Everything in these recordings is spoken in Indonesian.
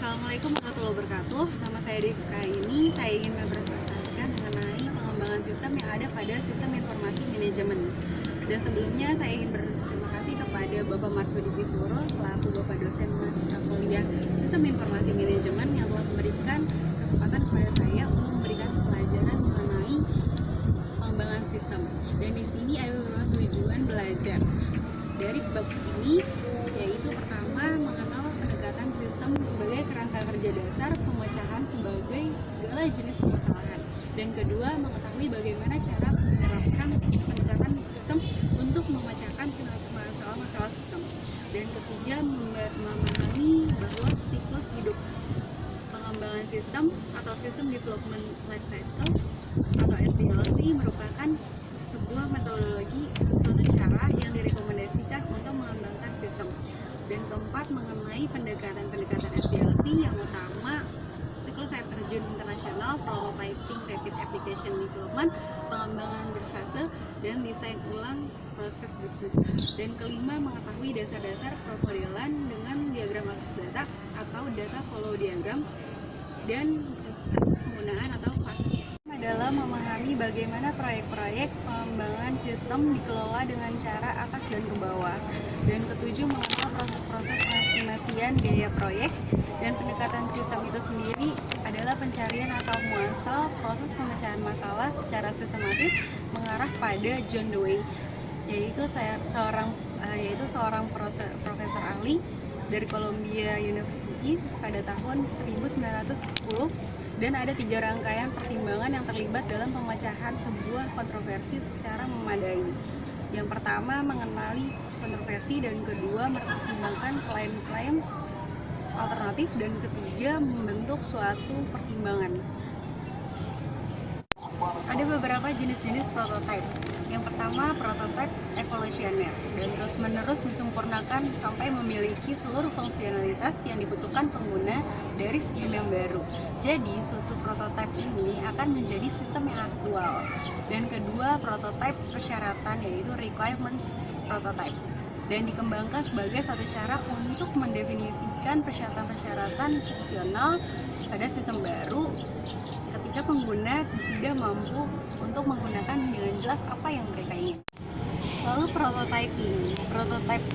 Assalamualaikum warahmatullahi wabarakatuh. Nama saya Devka. Ini saya ingin mempresentasikan mengenai pengembangan sistem yang ada pada sistem informasi manajemen. Dan sebelumnya saya ingin berterima kasih kepada Bapak Marsudi Kisworo selaku Bapak dosen mata kuliah Sistem Informasi Manajemen yang telah memberikan kesempatan kepada saya untuk memberikan pelajaran mengenai pengembangan sistem. Dan di sini ada beberapa tujuan belajar dari bab ini, yaitu pertama mengenal pendekatan sistem sebagai kerangka kerja dasar pemecahan sebagai segala jenis permasalahan, dan kedua mengetahui bagaimana cara menerapkan pendekatan sistem untuk memecahkan masalah sistem, dan ketiga memahami bahwa siklus hidup pengembangan sistem atau System Development Life Cycle atau SDLC merupakan sebuah metodologi suatu cara yang direkomendasikan untuk mengembangkan sistem. Dan keempat, mengenai pendekatan SDLC yang utama siklus air terjun internasional, prototyping, rapid application development, pengembangan berfase, dan desain ulang proses bisnis. Dan kelima, mengetahui dasar-dasar permodelan dengan diagram arus data atau data flow diagram dan kasus penggunaan atau fase adalah memahami bagaimana proyek-proyek pengembangan sistem dikelola dengan cara atas dan ke bawah. Dan ketujuh, mengenal proses-proses pengestimasian biaya proyek. Dan pendekatan sistem itu sendiri adalah pencarian asal muasal proses pemecahan masalah secara sistematis mengarah pada John Dewey, yaitu seorang profesor ahli dari Columbia University pada tahun 1910. Dan ada 3 rangkaian pertimbangan yang terlibat dalam pemecahan sebuah kontroversi secara memadai. Yang pertama, mengenali kontroversi, dan kedua, mempertimbangkan klaim-klaim alternatif, dan ketiga, membentuk suatu pertimbangan. Ada beberapa jenis-jenis prototipe. Yang pertama, prototipe evolusioner, dan terus-menerus disempurnakan sampai memiliki seluruh fungsionalitas yang dibutuhkan pengguna dari sistem yang baru. Jadi, suatu prototipe ini akan menjadi sistem yang aktual. Dan kedua, prototipe persyaratan, yaitu requirements prototype, dan dikembangkan sebagai satu cara untuk mendefinisikan persyaratan-persyaratan fungsional pada sistem baru ketika pengguna tidak mampu untuk menggunakan dengan jelas apa yang mereka ingin. Lalu prototype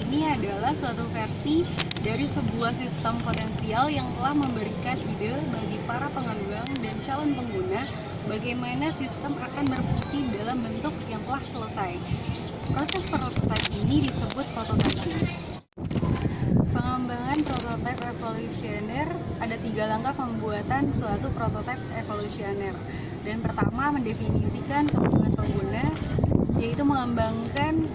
ini adalah suatu versi dari sebuah sistem potensial yang telah memberikan ide bagi para pengembang dan calon pengguna bagaimana sistem akan berfungsi dalam bentuk yang telah selesai. Proses prototype ini disebut prototyping. Pengembangan prototipe evolusioner, ada 3 langkah pembuatan suatu prototipe evolusioner. Dan pertama, mendefinisikan kebutuhan pengguna, yaitu mengembangkan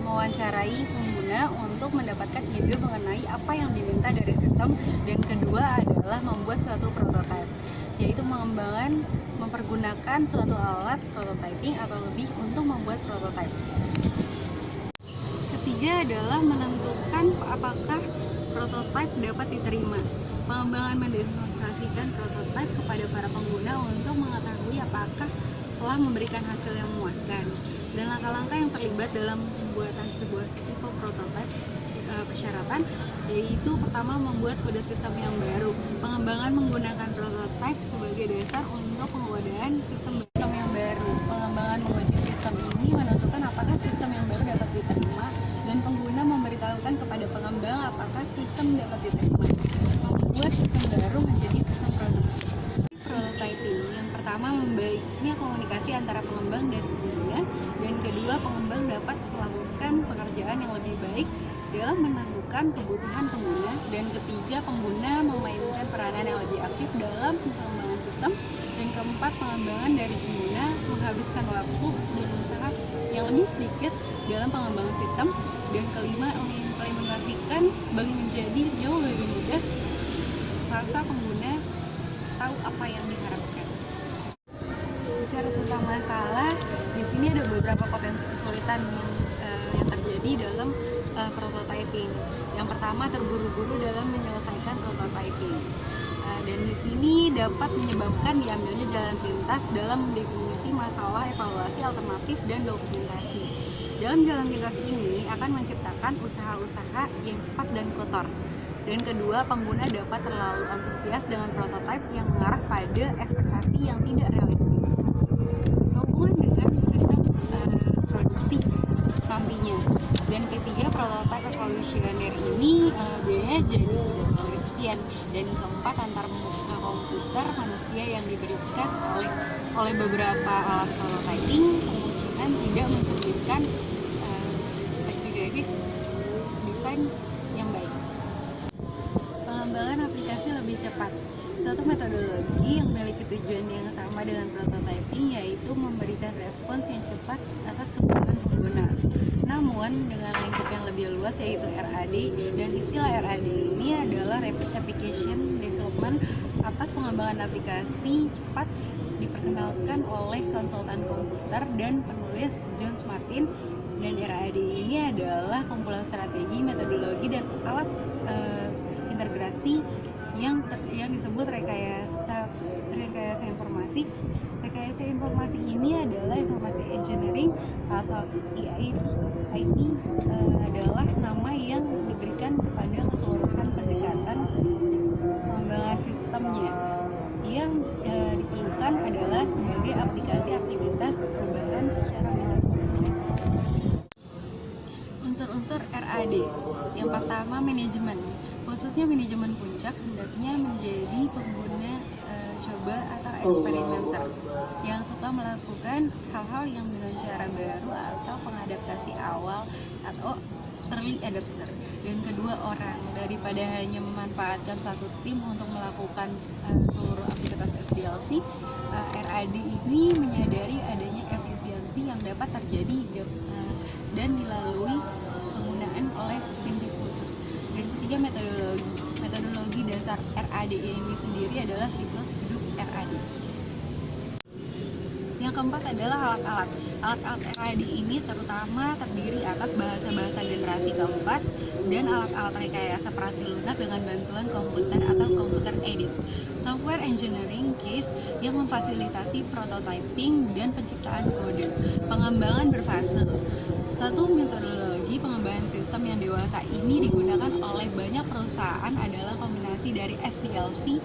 mewawancarai pengguna untuk mendapatkan ide mengenai apa yang diminta dari sistem. Dan kedua adalah membuat suatu prototipe, yaitu mempergunakan suatu alat prototyping atau lebih untuk membuat prototipe. Ketiga adalah menentukan apakah prototipe dapat diterima. Pengembangan mendemonstrasikan prototipe kepada para pengguna untuk mengetahui apakah telah memberikan hasil yang memuaskan. Dan langkah-langkah yang terlibat dalam pembuatan sebuah tipe prototipe persyaratan, yaitu pertama, membuat kode sistem yang baru. Pengembangan menggunakan prototipe sebagai dasar untuk penguasaan sistem yang baru. Pengembangan menguji sistem ini menentukan apakah sistem yang baru dapat diterima, dan pengguna memberitahukan kepada pengembang apakah sistem dapat diterima. Membuat sistem baru menjadi sistem produksi. Prototyping, yang pertama, membaiknya komunikasi antara pengembang dan pengguna, dan kedua, pengembang dapat melakukan pekerjaan yang lebih baik dalam menentukan kebutuhan pengguna, dan ketiga, pengguna memainkan peranan yang lebih aktif dalam pengembangan sistem, dan keempat, pengembangan dari pengguna menghabiskan waktu dan usaha yang lebih sedikit dalam pengembangan sistem, dan kelima, mengimplementasikan bagi menjadi jauh lebih mudah rasa pengguna tahu apa yang diharapkan. Bicara tentang masalah, di sini ada beberapa potensi kesulitan yang terjadi dalam prototyping. Yang pertama, terburu-buru dalam menyelesaikan prototyping. Dan di sini dapat menyebabkan diambilnya jalan pintas dalam mendefinisi masalah, evaluasi alternatif, dan dokumentasi. Dalam jalan pintas ini akan menciptakan usaha-usaha yang cepat dan kotor. Dan kedua, pengguna dapat terlalu antusias dengan prototipe yang mengarah pada ekspektasi yang tidak realistis. Sehubungan dengan sistem produksi nantinya. Dan ketiga, prototipe evolusioner ini biasanya jadi tidak terlalu efisien. Dan keempat, antar komputer manusia yang diberikan oleh beberapa alat prototyping kemungkinan tidak mencerminkan teknik desain yang baik. Pengembangan aplikasi lebih cepat. Suatu metodologi yang memiliki tujuan yang sama dengan prototyping, yaitu memberikan respons yang cepat atas kebutuhan pengguna. Namun dengan lingkup yang lebih luas, yaitu RAD, dan istilah RAD ini adalah Rapid Application Development. Atas pengembangan aplikasi cepat diperkenalkan oleh konsultan komputer dan penulis John Martin. Dan RAD ini adalah kumpulan strategi, metodologi, dan alat integrasi yang disebut rekayasa informasi. Rekayasa informasi ini adalah informasi engineering atau IT adalah nama yang diberikan kepada keseluruhan pendekatan pengembangan sistemnya. Yang diperlukan adalah sebagai aplikasi aktivitas perubahan secara manajemen. Unsur-unsur RAD. Yang pertama, manajemen. Khususnya manajemen puncak hendaknya menjadi pengguna coba atau eksperimenter yang suka melakukan hal-hal yang dengan cara baru atau pengadaptasi awal atau early adapter. Dan kedua, orang. Daripada hanya memanfaatkan satu tim untuk melakukan seluruh aktivitas SDLC, RAD ini menyadari adanya efisiensi yang dapat terjadi dan dilalui penggunaan oleh tim-tim khusus. Dan ketiga, metodologi dasar RAD ini sendiri adalah siklus hidup RAD. Yang keempat adalah alat-alat. Alat-alat RAD ini terutama terdiri atas bahasa-bahasa generasi keempat dan alat-alat rekayasa perhati lunak dengan bantuan komputer atau computer aided. Software engineering case yang memfasilitasi prototyping dan penciptaan kode. Pengembangan berfase. Suatu metodologi pengembangan sistem yang dewasa ini digunakan oleh banyak perusahaan adalah kombinasi dari SDLC,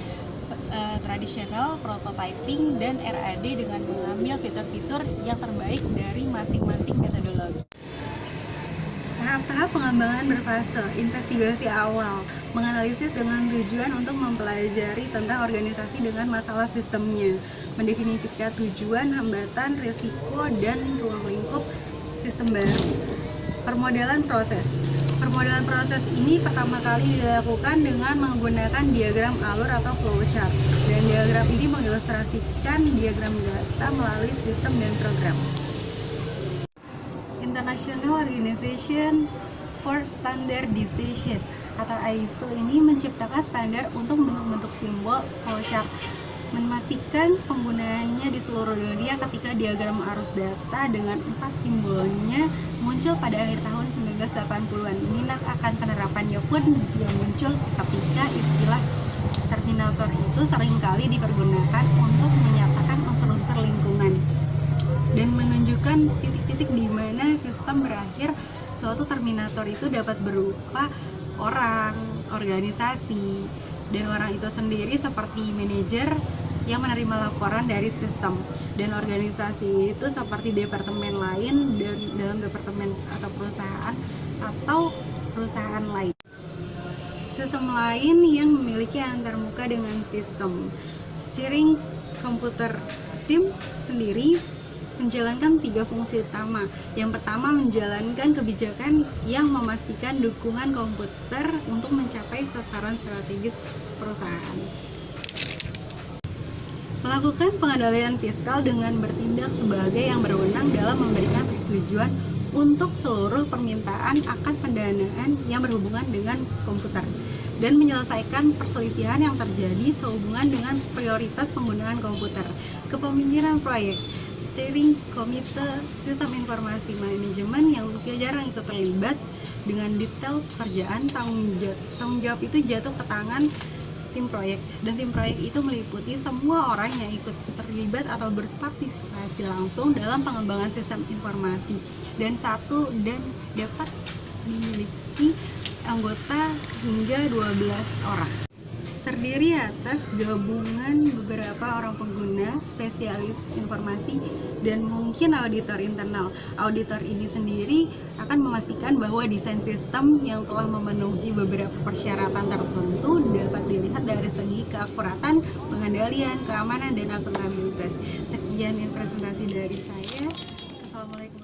tradisional, prototyping, dan RAD dengan mengambil fitur-fitur yang terbaik dari masing-masing metodologi. Tahap-tahap pengembangan berfase. Investigasi awal, menganalisis dengan tujuan untuk mempelajari tentang organisasi dengan masalah sistemnya, mendefinisikan tujuan, hambatan, risiko, dan ruang lingkup sistem baru. Permodelan proses. Permodelan proses ini pertama kali dilakukan dengan menggunakan diagram alur atau flowchart. Dan diagram ini mengilustrasikan diagram data melalui sistem dan program. International Organization for Standardization atau ISO ini menciptakan standar untuk bentuk-bentuk simbol flowchart, memastikan penggunaannya di seluruh dunia. Ketika diagram arus data dengan 4 simbolnya muncul pada akhir tahun 1980-an, minat akan penerapannya pun yang muncul ketika istilah terminator itu seringkali dipergunakan untuk menyatakan unsur-unsur lingkungan dan menunjukkan titik-titik di mana sistem berakhir. Suatu terminator itu dapat berupa orang, organisasi, dan orang itu sendiri seperti manajer yang menerima laporan dari sistem, dan organisasi itu seperti departemen lain dan dalam departemen atau perusahaan lain. Sistem lain yang memiliki antarmuka dengan sistem. Steering komputer SIM sendiri menjalankan 3 fungsi utama. Yang pertama, menjalankan kebijakan yang memastikan dukungan komputer untuk mencapai sasaran strategis perusahaan. Melakukan pengendalian fiskal dengan bertindak sebagai yang berwenang dalam memberikan persetujuan untuk seluruh permintaan akan pendanaan yang berhubungan dengan komputer dan menyelesaikan perselisihan yang terjadi sehubungan dengan prioritas penggunaan komputer. Kepemimpinan proyek. Steering Komite Sistem Informasi Manajemen yang jarang itu terlibat dengan detail pekerjaan. Tanggung jawab itu jatuh ke tangan tim proyek, dan tim proyek itu meliputi semua orang yang ikut terlibat atau berpartisipasi langsung dalam pengembangan sistem informasi dan dapat memiliki anggota hingga 12 orang. Terdiri atas gabungan beberapa orang pengguna, spesialis informasi, dan mungkin auditor internal. Auditor ini sendiri akan memastikan bahwa desain sistem yang telah memenuhi beberapa persyaratan tertentu dapat dilihat dari segi keakuratan, pengendalian, keamanan, dan akuntabilitas. Sekian presentasi dari saya. Assalamualaikum.